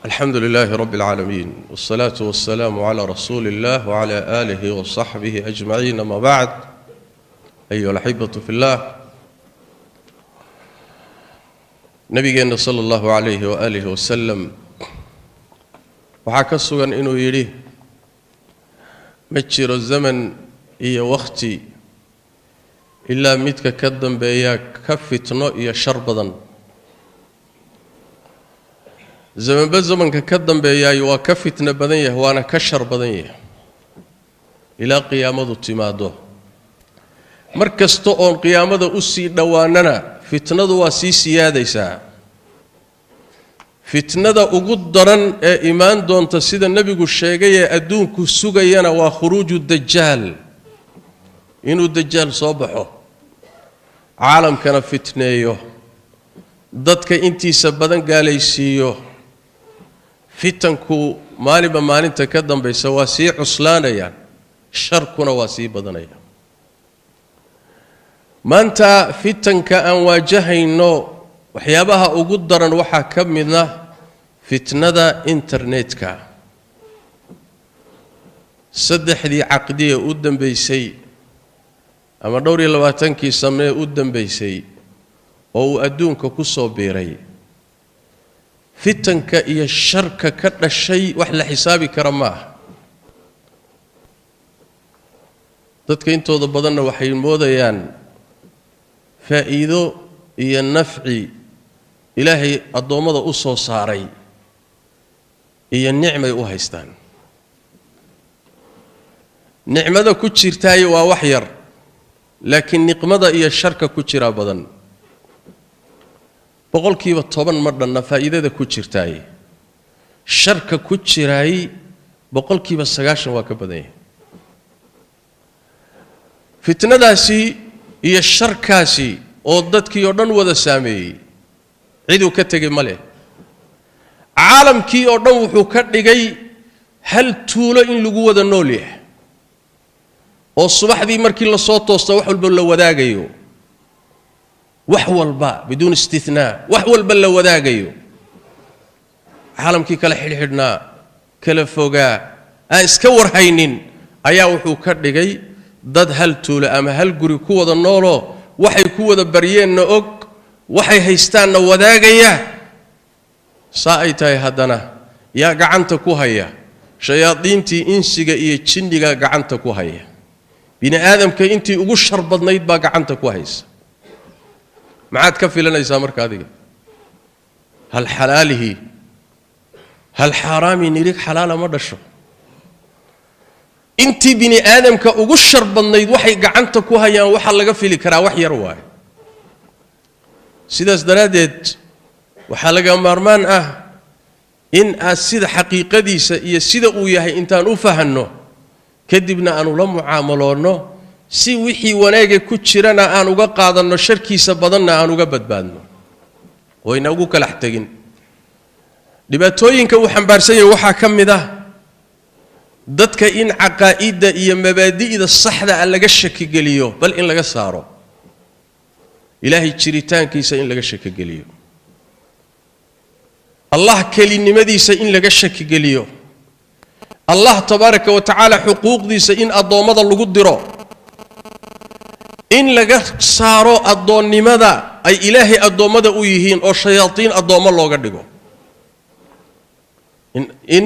الحمد لله رب العالمين والصلاة والسلام على رسول الله وعلى آله وصحبه أجمعين. ما بعد، أيها الأحبة في الله، نبينا صلى الله عليه وآله وسلم وحكسوا إنه يريه متشر الزمن إيا وقتي إلا متك كدن بياك كفتنا إيا شربضا زمن بزمن كدن بياي وكفتنا بدنيه وأنا كشر بدنيه إلى قيامة التماده مركز تؤون قيامة أسي دواننا فتنة واسي سيادة فتنة أقدرا إيمان دون تسيد النبي الشيقية أدون كسوغينا وخروج الدجال إنو الدجال صبحه عالم كان فتنيه ضدك انتي سبدان قاليسيو فتنكو مالي بمالين تكدم بيسواسي عسلانا يعني شركنا واسي بدنيا ما أنت فتنك أن واجهينو وحيابها أقدرا وحا كمنا فتنة إنترنتك صدح دي عقدية قدام بيسي أما دوري لواتنكي سمني قدام بيسي أو أدونك كسو بيري فتنك إيا الشركة كرنا الشيء وحل حسابي كرماه ضدك انتو ضبضنا وحي الموضيان فائدو إيا النفعي إلهي الضومضة أصو صاري إيا النعمة أوهيستان نعمة كتشير تاي ووحير لكن نقمة إيا الشركة كتشير أبدا بقول كيف طبعا مرة فائدة كتشير تاي الشركة كتشيراي بقول كيف السجاشن واكبدين فتنة داسي هي الشركاسي ودتك يردن وذا سامي عيدو كتجي ماله عالم كي يردن وحكتجي هل تولا إن لجوا ذا نوليه والصباح ذي مركي الله صوت وصوحوا البلة وذاقيو وحول الباء بدون استثناء وحول البلة وذاقيو عالم كي كلا حدنا كلا فوقا اسكور هينين أيا وحكتجي dad hal tuula ama hal guri ku wada noolo waxay ku wada baryeena og waxay haystaan wadaagaya saaytay hadana ya gacanta ku haya shayaadiintii insiga iyo jinniga gacanta ku haya bini aadamka intii ugu shar badnayd ba gacanta ku haysa maxaad ka filanaysaa marka adiga hal xalaalihi hal xaraami nirig xalaala ma dhasho intii bini aadamka ugu shar badnayd waxay gacanta ku hayaan waxa laga fili karaa wax yar waay sidaas daraadeed waxa laga maarmaan ah in asida xaqiiqadiisa iyo sida uu yahay intaan u fahanno kadibna aanu la mucaamaloonno si wixii wanaag ku jirana aan uga qaadanno sharkiisa badanna aan uga badbaadno wayna ugu kala xtagin dhibaatooyinka uu xambaarsan yahay waxa kamid ah dadka in aqaa'ida iyo mabaadi'da saxda ah laga shaki galiyo bal in laga saaro ilaahi jiritaankiisa in laga shaki galiyo allah kalinimadiisa in laga shaki galiyo allah tabaaraka wa taala xuquuqdiisa in adoomada lagu diro in laga saaro adoonnimada ay ilaahi adoomada u yihiin oo shayaatiin adoomo looga dhigo in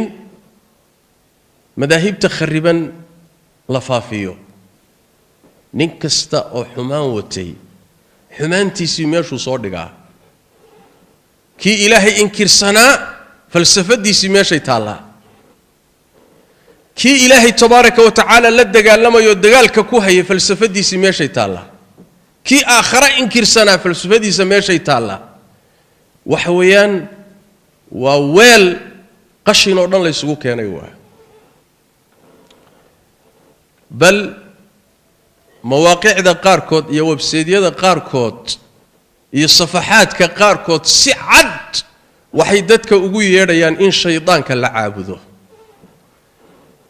مذاهب تخربا لفافيو نكستا او حمان وتي حمانتي سيميشو صودغا كي الهي انكر سنا فلسفدي سيميشي تالا كي الهي تبارك وتعالى لا دغالما يو دغالك كو هي فلسفدي سيميشي تالا كي اخر انكر سنا فلسفدي سيميشي تالا وحويان وويل قشين او دن لا isugu keenay waa بل مواقع ذا قاركود يا ويبسايت ذا قاركود يا صفحات كقاركود سعد وحيدتك ugu yeedhayaan in shaydaanka la caabudo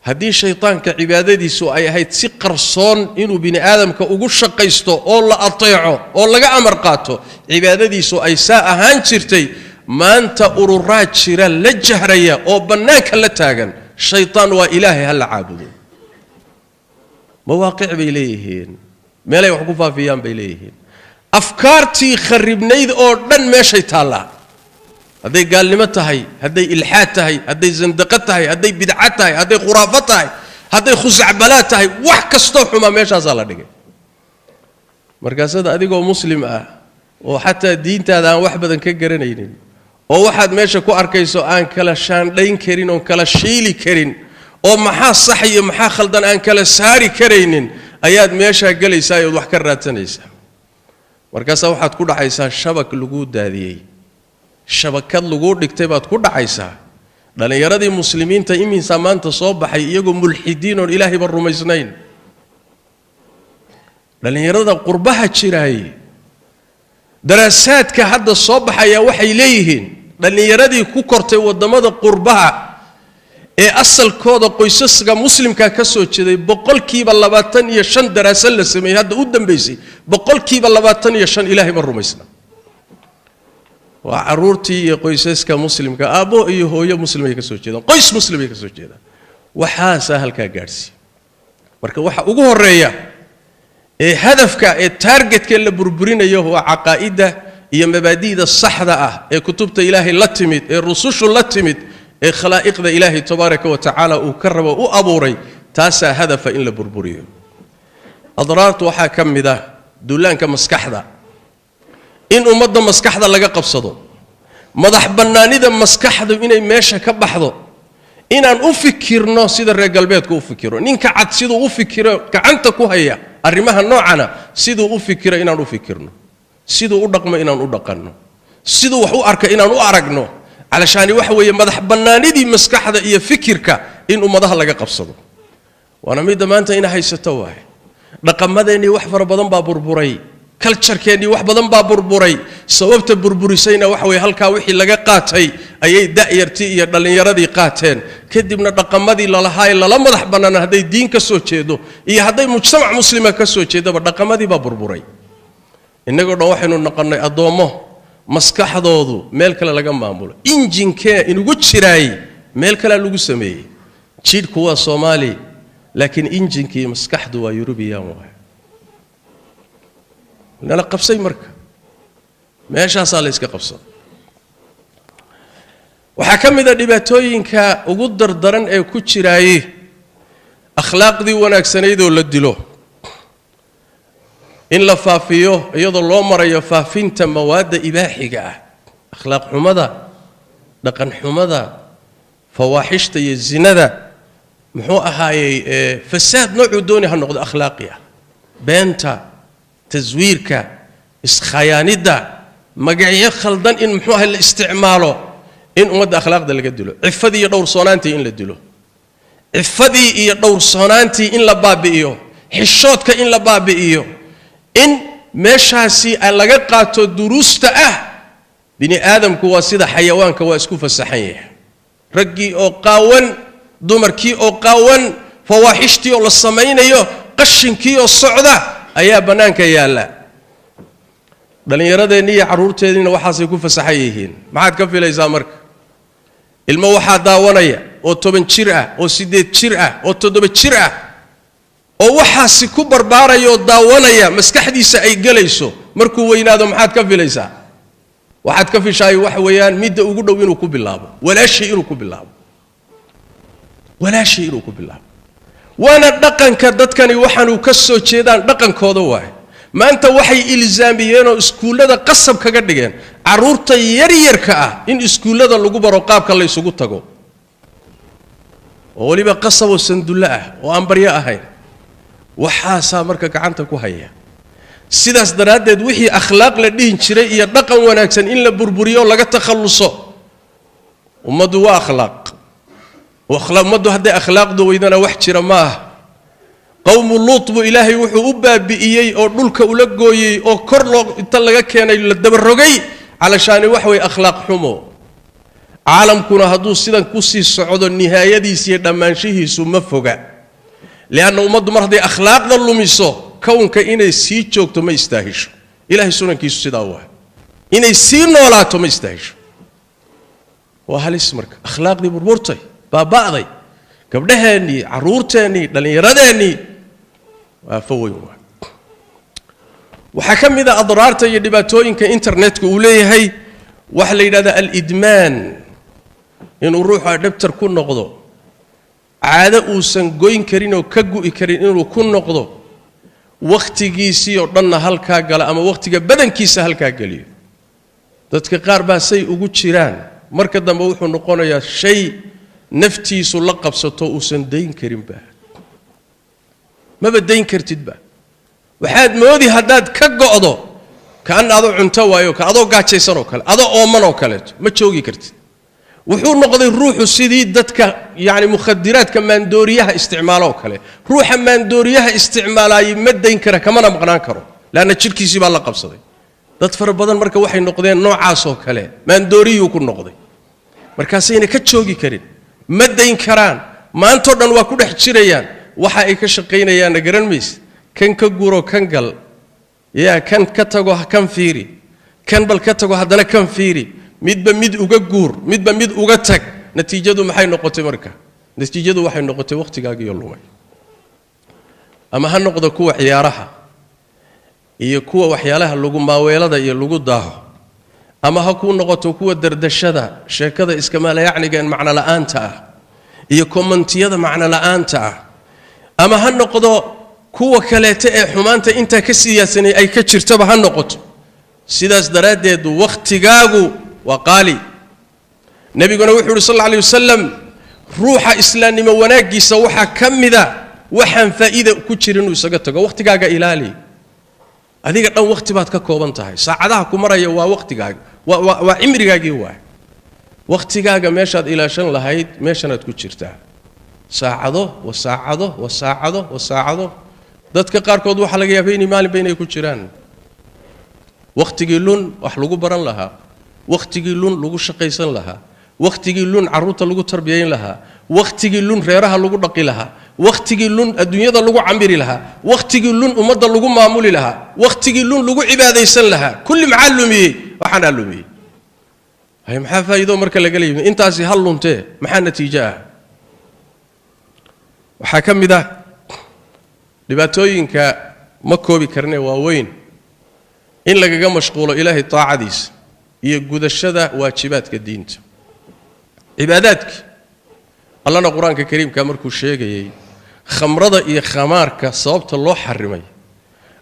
hadii shaydaanka cibaadadiisu ay ahayd si qarsoon inuu bini aadamka ugu shaqaysto oo la ateeco oo laga amar qaato cibaadadiisu ay saa ahaan jirtay maanta ururaa jira la jahraya oo bannaanka la taagan shaytaan waa ilaahay hal caabudo mawaaqic bay leeyihiin meelay wax ku faafiyaan bay leeyihiin afkaartii kharibnayd oo dhan meeshay taallaa hadday gaalnimo tahay hadday ilxaad tahay hadday zandaqo tahay hadday bidca tahay hadday khuraafo tahay hadday khusacbalaad tahay wax kastoo xuma meeshaasaa la dhigay markaasada adigoo muslim ah oo xataa diintaada aan wax badan ka garanaynin oo waxaad meesha ku arkayso aan kala shaandhayn karin oo kala shiili karin oo maxaa sax iyo maxaa khaldan aan kala saari karaynin ayaad meesha galaysaa oo wax ka raadsanaysaa markaas waxaad ku dhacaysaa shabak lagu daadiyay shabakad lagu dhigtay baad ku dhacaysaa dhalinyaradii muslimiinta iminsa maanta soo baxay iyagoo mulxidiin oo ilaahay ba rumaysnayn dhalinyarada qurbaha jiray daraasaadka hadda soo baxaya waxay leeyihiin dhalinyaradii ku kortay wadamada qurbaha ee asalkooda qoysaska muslimka ka soo jeeday 25% daraasad la sameeyay hadda u dambeysay 25% ilaahay ma rumaysna waa caruurtii iyo qoysaska muslimka aabo iyo hooyo muslimay ka soo jeedaan qoys muslimay ka soo jeedaan waxaas halka gaarsi marka waxa ugu horeeya ee hadafka ee targetka la burburinayo waa aqaa'ida iyo mabaadiida saxda ah ee kutubta ilaahay la timid ee rusushu la timid ee khalaa'iqda ilaahay tabaaraka wa tacaala uu ka rabo u abuuray taasa hadafa in la burburiyo adraartu waxa kamida duulaanka maskaxda in ummadda maskaxda laga qabsado madax banaanida maskaxdu inay meesha ka baxdo inaan u fikirno sida reer galbeedku u fikiro ninka cad sidoo u fikiro gacanta ku haya arrimaha noocana sidoo u fikiro inaan u fikirno sidoo u dhaqmo inaan u dhaqanno sidoo wax u arka inaan u aragno علشان waxa weeye madax banaanidii maskaxda iyo fikirka in ummadaha laga qabsado wana mid maanta in haysato waay dhaqamadeeni wax fara badan baa burburay culture-keeni wax badan baa burburay sababta burburisayna waxa weeye halka wixii laga qaatay ayay da'yartii iyo dhalinyaradii qaateen kadibna dhaqamadii la lahaay la madax banaan haday diin ka soo jeedo iyo haday mujtamac muslima ka soo jeedaba dhaqamadii baa burburay inagoo dhan waxaynu noqonay adoomo maskaxdoodu meel kale laga maamulo injinkee inugu jiraay meel kale lagu sameeyay jidhku waa Soomaali laakiin injinkii maskaxdu waa Yurubiyan waa nala qabsay marka meeshaas la iska qabsado waxa kamid ah dhibaatooyinka ugu dardaran ee ku jiraay akhlaaqdii wanaagsaneyd oo la dilo in la faafiyo iyadoo loo marayo faafinta mawaada ibaaxiga ah akhlaaq xumada dhaqan xumada fawaaxishta iyo zinada muxuu ahaayay fasaad noocu dooni ha noqdo akhlaaqiya beenta tazwiirka iskhayaanida magacyo khaldan in muxuu ahay la isticmaalo in umada akhlaaqda laga dilo cifadii iyo dhowr soonaantii in la dilo cifadii iyo dhowr soonaantii in la baabi'iyo xishoodka in la baabi'iyo in meeshaasi laga qaato duruusta ah bini aadamku waa sida xayawaanka waa isku fasaxan yahay ragii oo qaawan dumarkii oo qaawan fawaaxishtii oo la sameeynayo qashinkii oo socda ayaa banaanka yaala dhalinyaradeenii iyo caruurteedina waxaasay ku fasaxan yihiin maxaad ka filaysaa marka ilmo waxa daawanaya oo 10 jir ah oo 8 jir ah oo 7 jir ah oo waxaasi ku barbaarayo daawanaya maskaxdiisa ay galayso markuu weynaado maxaad ka filaysaa waxaad ka fishay wax weeyaan mid ugu dhow inuu ku bilaabo walaashii inuu ku bilaabo waana dhaqanka dadkani waxaanu ka soo jeedaan dhaqankooda waay maanta waxay ilzaamiyeen oo iskuulada qasab kaga dhigeen caruurta yaryarka ah in iskuulada lagu baro qaabka la isugu tago oo waliba qasab oo sandulla ah oo aan baryo ahayn waxaasa marka gacanta ku haya sidaas daraadeed wixii akhlaaq la dhihin jiray iyo dhaqan wanaagsan in la burburiyo laga takhaluso ummadu waa akhlaaq وأخلاق هذا أخلاق دويدنا وحشر ماه قوم اللوط بإلهي وحو بابئيي أو دولك أولقوي أو كرلو إتلقى كان الدبرقي علشان وحوي أخلاق حمو عالم كنا هدو سيدان كسي السعود النهاية دي سيدان مانشيه سمفوغا لأنه أمد مرضي أخلاق ظلو ميسو كون كإني سيجوك تو ما يستاهش إلهي سنان كيسو سيداوه إني سينولاتو ما يستاهش وهل اسمك أخلاق دي بربورتي باباضي قبلهاني عرورتاني دلنيرداني وفوي وحكم إذا أضرارت يدباتوين كإنترنت كوليه هي وحلي هذا الإدمان إنه روح دبتر كون نقضه عادة وسن جوين كرين وكجو كرين إنه كون نقضه وقت جيسي ورنا هالكا قال أما وقت بدن كيس هالكا قالي تذكر بس شيء وجود شيران مركز دم بروح نقول يا شيء نفتي سلقب سطو وسن دين كريم به ما بدين كرتد به وحد مودي هداد كجعضه كأن هذا عنتوا يوك هذا قاعد يسرو كله هذا أمنو كله ما تشوقي كرتد وحور نقضي الروح السديد دتك يعني مخدرات كمان دوريها استعماله كله روح من دوريها استعمالها يمدين كره كمان مقنان كرو لأن تشركي سيب الله قبصدي دتفر بدن مركب واحد نقضين نوع عاصو كله من دوري يكون نقضي مركزين كتشوقي كريد مدين كران ما أنتوا دن وكل حشريان وحايك شقينا يا نجرن ميس كان كجورو كان قال يا كان كتجو كان فيري كان بالكتجو هذا كان فيري ميد بميد وجور ميد بميد وجتك نتيجته محي نقطة مركا نتيجته واحد نقطة وقت جاي يلومي أما هالنقطة كوع عيارها هي كوع وحيالها اللجوم ما ويلده هي اللجوم ده أما هكون نقطة كوع دردشة شكذا إسكمال يعني كان معنى لا أنت هي كومنتي هذا معنى لا أنت أما هالنقطة كوع كلاتة حمانة أنت كسياسني أي كتير تبع هالنقطة سيداس درادد وقت جاجو وقالي نبي قلنا وحده صلى الله عليه وسلم روح إسلامي موناجي سوحة كم ذا وحن فائدة كتير إنه سقطك وقت جاجا إلالي هذيك الأول وقت بعد كوبان تاعي ساعدها كمرة يوا وقت جاجا وعمر جاجي هو وقت جاجا مشهد إلى شن لهيد مشهد كتير تاع ساعده وساعده وساعده وساعده ذاتك قاركود وحلقة بيني مال بيني كتيران وقت جيلون وحلقوا بران لها وقت جيلون لقوا شقيسان لها وقت جيلون عروت لقوا تربيين لها وقت جيلون غيرها لقوا دقي لها وقت جيلون الدنيا ده لقوا عمري لها وقت جيلون أمد لقوا معمولي لها وقت جيلون لقوا عبادة يسن لها كل معلمي وحنعلمي هاي محافة يدو مركز لقليل انت عزي هلون تي محا نتيجة وحاكم ده لباتوين كمكو بكرني واوين إن لقى مشغول إلهي طاعة ديس يجود الشدة واجبات كدين عباداتك الله القرآن الكريم كامركو الشيء خمرضة إيه خمارك صوبت الله حرمي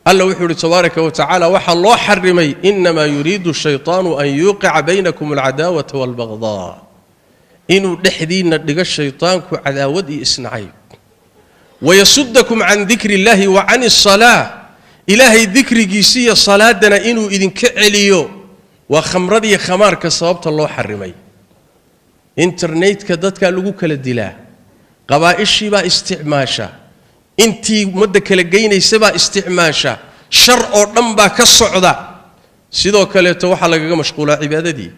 الله وحده تبارك وتعالى وحى الله حرمي إنما يريد الشيطان أن يوقع بينكم العداوة والبغضاء إنه نحدين ندق الشيطان كعداوة إسنعي ويصدكم عن ذكر الله وعن الصلاة إلهي ذكر جيسية صلاة دنا إنه إذن كعليو وخمردي خمار كصوابت الله حرمي إنترنت كدتك لجوك للدلاء قبائشي با استعماشا إنتي مدك لجيني سبا استعماشا شر أو نمبا كالصعدة سيدو كاليتو وحلقة مشغولة عبادة دي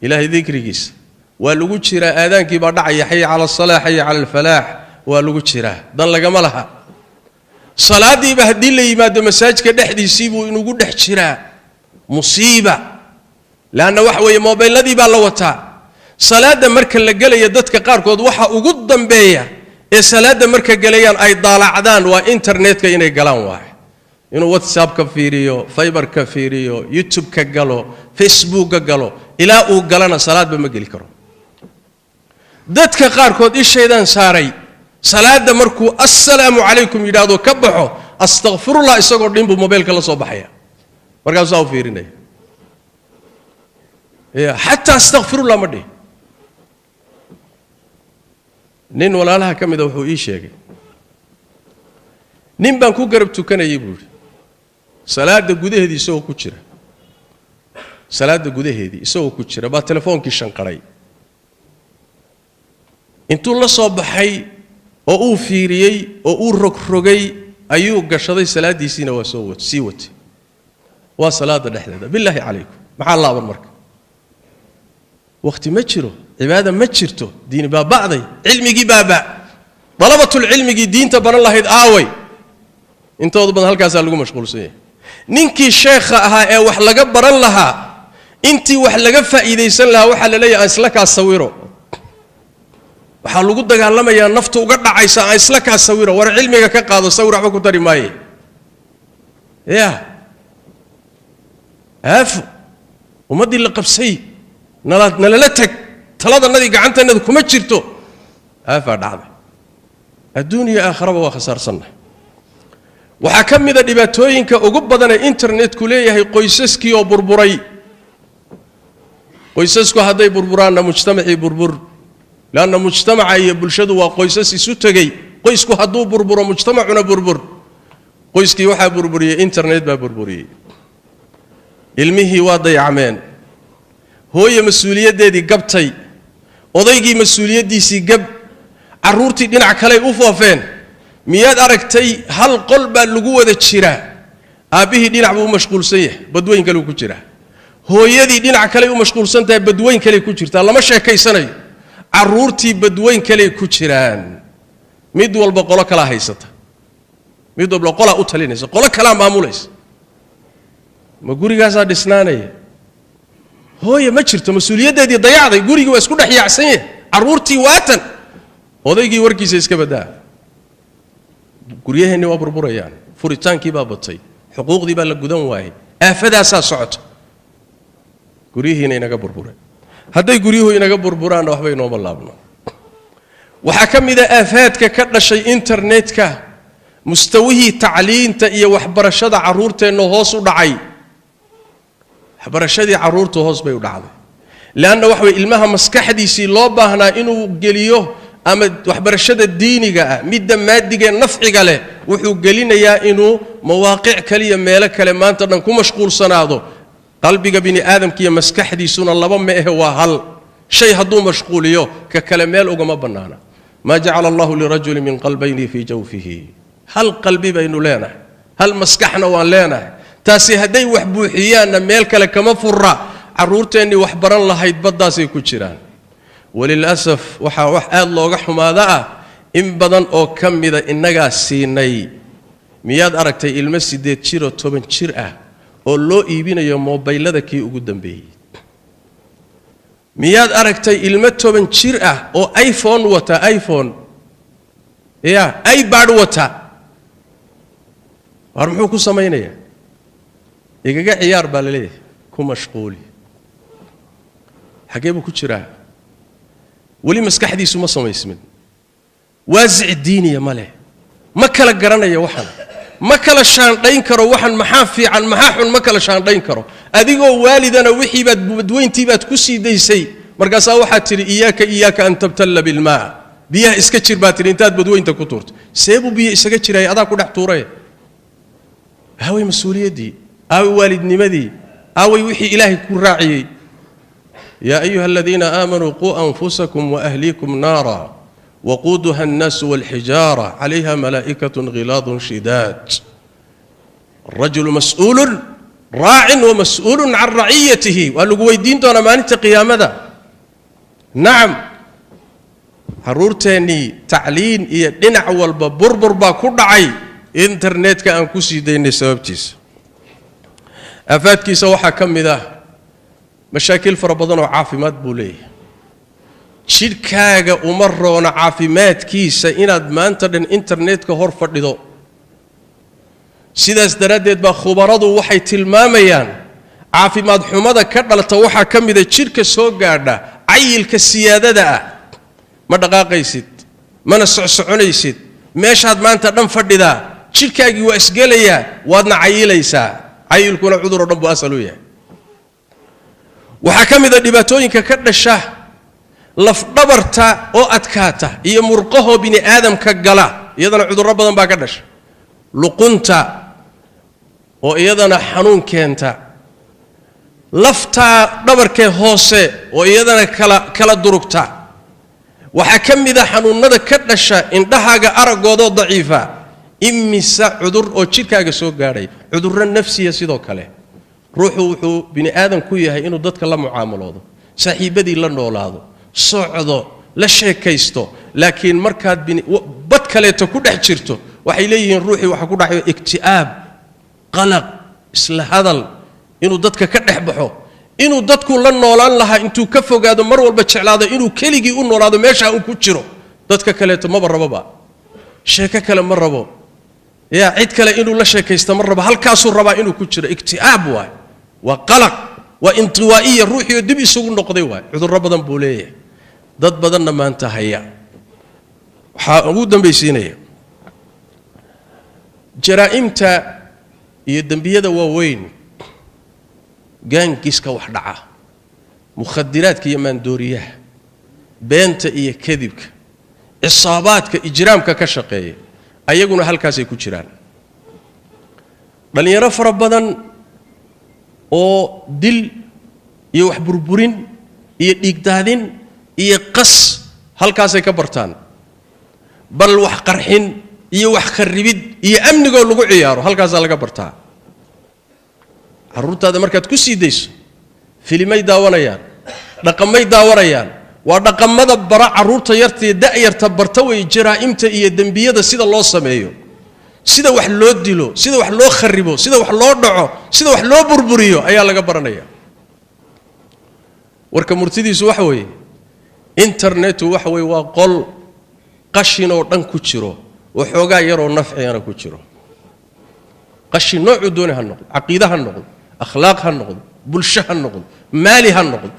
إلهي ذكر جيس ولجوك شراء آذان كبار دعي حي على الصلاة حي على الفلاح ولجوك شراء دان لجمالها صلاة دي بهدي لي ما دام مساج كدحدي يسيبوا إنه قد حشراء مصيبة لأن وحوي موبايل الذي بالوتا صلاة مركز لجلا يدتك قاركود وحى وجودا بيا صلاة مركز جليان أي ضالع عدان وإنترنت كيني جلان واحد إنه واتساب كفيريو فايبر كفيريو يوتيوب كجلو فيسبوك كجلو إلى وجلنا صلاة بمجيل كرو دتك قاركود إيش شيئا ساري صلاة مركو السلام عليكم يدادو كبحو استغفر الله إسقور دين بموبايل كلا صباحية مركز صاو فيريني حتى استغفر الله مدي نين ولا لها كم إذا هو إيش يجي نين بانكو قربتو كان يقول صلاة جوده هذي سو كتيرة صلاة جوده هذي سو كتيرة با تلفون كيشان قري انتو الله صباحي أو فيريي أو ركرجي أيو قشطي صلاة دي سينا وسوت سيوت وصلاة الرحلة بالله عليكم مع الله والمرك وقت متشرو عبادة متشرتو دين بعضي علمي جي بابا طلبة العلم جي دين تبر الله يد آوي انت وضبط هالكاس اللي مشغول سيه نينكي الشيخ ها وحلا جبر لها intii wax laga faa'iideysan lahaa waxa la leeyahay isla ka sawiro waxa lagu dagaalamayaa naftu uga dhacaysa isla ka sawiro war cilmiga ka qaado sawir waxba ku dari maaye afu umadii la qabsay nala tag taladanadii gacanteennada kuma jirto afa dhacday adduuniya aakhiraba waa khasaarsanna waxa kamida dhibaatooyinka ugu badan ee internetku leeyahay qoysaskii oo burburay qoysasku haday burburaana mujtamaci burbur laana mujtamaca iyo bulshadu waa qoysas isu tagay qoysku haduu burburo mujtamacuna burbur qoyskii waxa burburiyay internet baa burburiyay ilmihi waa dayacmeen hooyo mas'uuliyadeedii gabtay odaygii mas'uuliyadiisii gab caruurtii dhinac kale u foofeen miyaad aragtay hal qol baa lagu wada jira aabihii dhinac buu mashquulsan yahay badweyn kale ku jira hooyadii dhinac kale u mashquulsan tahay badweyn kale ku jirta lama sheekaysanayo caruurtii badweyn kale ku jiraan mid walba qolo kala haysata mid walba qolo u talinaysa qolo kala maamulaysa ma gurigaas dhisnaanaya hooyo ma jirto mas'uuliyadeedii dayacday guriga waa isku dhaxyaacsan yahay caruurtii waatan odaygii warkiisa iska badaa guryaheena waa burburayaan furitaankii baa batay xuquuqdii baa la gudan waayay aafadaasa socoto guryihiina inaga burburay haday guryuhu inaga burburaan waxba inoo malaabno waxa kamida aafaadka ka dhashay internetka mustawihi tacliinta iyo waxbarashada caruurteena hoos u dhacay waxbarashadii caruurtu hoos bay u dhacday laana wax way ilmaha maskaxdiisii loo baahnaa inuu geliyo ama waxbarashada diiniga ah midda maadiga nafciga leh wuxuu gelinayaa inuu mawaaqic kaliya meelo kale maanta dhan ku mashquulsanaado qalbiga bini aadamkiya maskaxdiisuna laba ma ah waa hal shay haduu mashquuliyo ka kale meel uga ma banaana ma ja'ala Allahu lirajuli min qalbayni fi jawfihi hal qalbi baynu leenahay hal maskaxna waan leenahay taasi haday wax buuxiyaana meel kale kama furra caruurteeni wax baran lahayd badaasay ku jiraan وللاسف waxa wax aad looga xumaada ah in badan oo kamida inaga siinay miyaad aragtay ilmo 8 jir oo 10 jir ah oo loo iibinayo mobilada kii ugu dambeeyay miyaad aragtay ilmo 10 jir ah oo iPhone wata iPhone iPad wata war muxuu ku sameeynaya igaga ciyaar baa leeyahay ku mashquuli xageebu ku jiraa wali maskaxdiisu ma samaysmin waasic diiniya male ma kala garanaya waxan ma kala shaandhayn karo waxan maxaa fiican maxaa xun ma kala shaandhayn karo adigoo waalidana wixii baad badweyntii baad ku siidaysay markaas waxa tiri iyaaka an tabtalla bil maa biyaha iska jir baad tiri intaad badweynta ku tuurto seebu biyo isaga jiray adaa ku dhex tuuray haway mas'uuliyadii aw waalidnimadii away wixii ilaahay ku raaciyay يا أيها الذين آمنوا قوا أنفسكم وأهليكم نارا وقودها الناس والحجارة عليها ملائكة غلاظ شداد الرجل مسؤول راع ومسؤول عن رعيته وقالوا قويدين دونا ما أنت قيامة نعم حرورتني تعلين دنع والبربر باكور عي انترنت كأنكسي دين سببتيس أفاتكي سوحا كم ذا مشاكل فربضان وعافمات بوليه شركاغا ومرون عافمات كيسا إناد ما انترن انترنت كهور فردو سيداس درادت با خبرادو وحي تلماميان عافمات حمادا كردالتا وحا كميدا شركة سوغادا عيل كالسيادة دا ما دقاقيسيد ما نسعسعونيسيد ماشاد ما انترن فرددا شركاغي واسقاليا وادنا عيليسا عيل كونا عذر ربو أسألويا waxa kamida dhibaatooyinka ka dhasha laf dhabarta oo adkaata iyo murqaho bini aadamka gala iyadana cudurro badan baa ka dhasha luqunta oo iyadana xanuun keenta lafta dhabarka hoose oo iyadana kala durugta waxa kamida xanuunada ka dhasha indhahaaga aragoodo daciifa imisa cudur oo jirkaaga soo gaaray cudurro nafsiya sidoo kale ruuxu wuxuu bini aadam ku yahay inuu dadka la mucaamaloodo saaxiibadii la noolaado socdo la sheekaysto laakiin markaad bad kaleeto ku dhex jirto waxay leeyihiin ruuxii waxa ku dhacayo iktiaab qalaq isla hadal inuu dadka ka dhex baxo inuu dadku la noolaan lahaa intuu ka fogaado mar walba jeclaado inuu keligii u noolaado meesha uu ku jiro dadka kale ma rababa sheeko kale ma rabo yaa cid kale inuu la sheekaysto ma rabo halkaasuu rabaa inuu ku jiro iktiaab waay waa qalaq waa intiwaa'iya ruuxiyo dib isugu noqday waay cudurro badan buu leeyahay dad badanna maanta haya waxaa ugu dambaysiinaya jaraa'imta iyo dembiyada waaweyn gaangiska wax dhaca mukhadiraadka iyo maandooriyaha beenta iyo kadibka cisaabaadka ijraamka ka shaqeeya ayaguna halkaasay ku jiraan dhalinyaro fara badan oo dil iyo wax burburin iyo dhiigdaadin iyo qas halkaasay ka bartaan bal wax qarxin iyo wax kharibid iyo amnigoo lagu ciyaaro halkaasaa laga bartaa carruurtaada markaad ku sii dayso filimay daawanayaan dhaqamay daawanayaan waa dhaqamada bara carruurta yarta iyo da'yarta barta way jaraa'imta iyo dembiyada sida loo sameeyo sida wax loo dilo sida wax loo kharibo sida wax loo dhaco sida wax loo burburiyo ayaa laga baranaya warka murtidiisu waxa weeye internetu waxa weeye waa qol qashin oo dhan ku jiro oo xoogaa yaroo nafciyana ku jiro qashin noocu dooni ha noqdo caqiida ha noqdo akhlaaq ha noqdo bulsho ha noqdo maali ha noqdo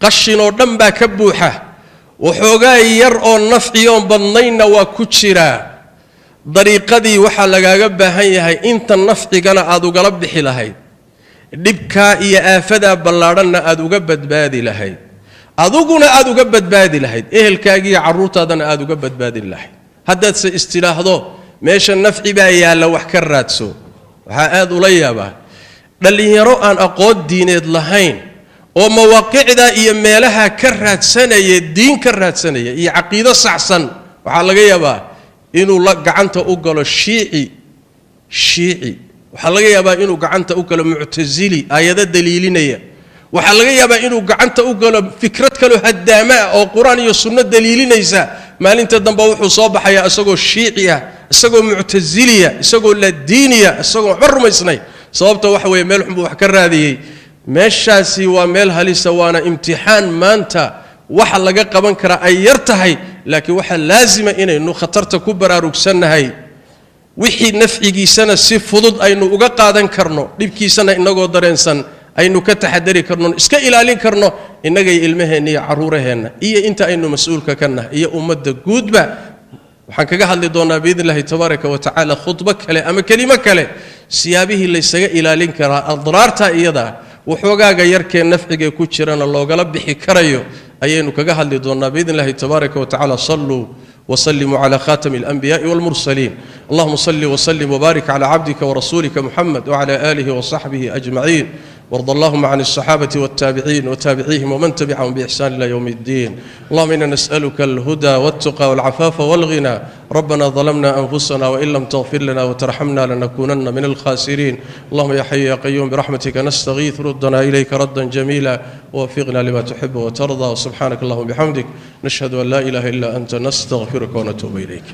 qashin oo dhan baa ka buuxa waxoogaa yar oo nafciyoon badnaynna waa ku jiraa dariiqadii waxaa lagaaga baahan yahay inta nafcigana aad ugala bixi lahayd dhibkaa iyo aafadaa ballaadhanna aad uga badbaadi lahayd aduguna aad uga badbaadi lahayd ehelkaagiiyo carruurtaadana aad uga badbaadin lahayd haddaadse istidhaahdo meesha nafci baa yaalla wax ka raadso waxaa aad ula yaabaa dhallinyaro aan aqoon diineed lahayn oo mawaaqicda iyo meelaha ka raadsanaya diin ka raadsanaya iyo caqiido saxsan waxaa laga yaabaa inuu gacanta u galo shiici waxaa laga yaabaa inuu gacanta u galo muctazili aayado daliilinaya waxaa laga yaabaa inuu gacanta u galo fikrad kale haddaama oo quraan iyo sunno daliilinaysa maalinta dambe wuxuu soo baxayaa isagoo shiici ah isagoo muctaziliya isagoo la diiniya isagoo waxba rumaysnay sababta waxa weeye meel xun buu wax ka raadiyey meeshaasi waa meel halisa waana imtixaan maanta waxa laga qaban karaa ay yar tahay laakiin waxa laazima inaynu khatarta ku baraarugsannahay wixii nafcigiisana si fudud aynu uga qaadan karno dhibkiisana inagoo dareensan aynu ka taxadari karno iska ilaalin karno innagay ilmaheenna iyo carruuraheenna iyo inta aynu mas-uulka ka nahay iyo ummadda guudba waxaan kaga hadli doonaa biidn illaahi tabaaraka wa tacaala khudbo kale ama kelimo kale siyaabihii laysaga ilaalin karaa adraarta iyada waxoogaaga yarkee nafcigee ku jirana loogala bixi karayo ayaynu kaga hadli doonaa biidn illaahi tabaaraka wa tacaala salluu وسلموا على خاتم الأنبياء والمرسلين اللهم صل وسلم وبارك على عبدك ورسولك محمد وعلى آله وصحبه أجمعين وارض اللهم عن الصحابة والتابعين وتابعيهم ومن تبعهم بإحسان إلى يوم الدين اللهم إنا نسألك الهدى والتقى والعفاف والغنى ربنا ظلمنا أنفسنا وإن لم تغفر لنا وترحمنا لنكونن من الخاسرين اللهم يا حي يا قيوم برحمتك نستغيث ردنا إليك ردا جميلا ووفقنا لما تحب وترضى وسبحانك اللهم بحمدك نشهد أن لا إله إلا أنت نستغفرك ونتوب إليك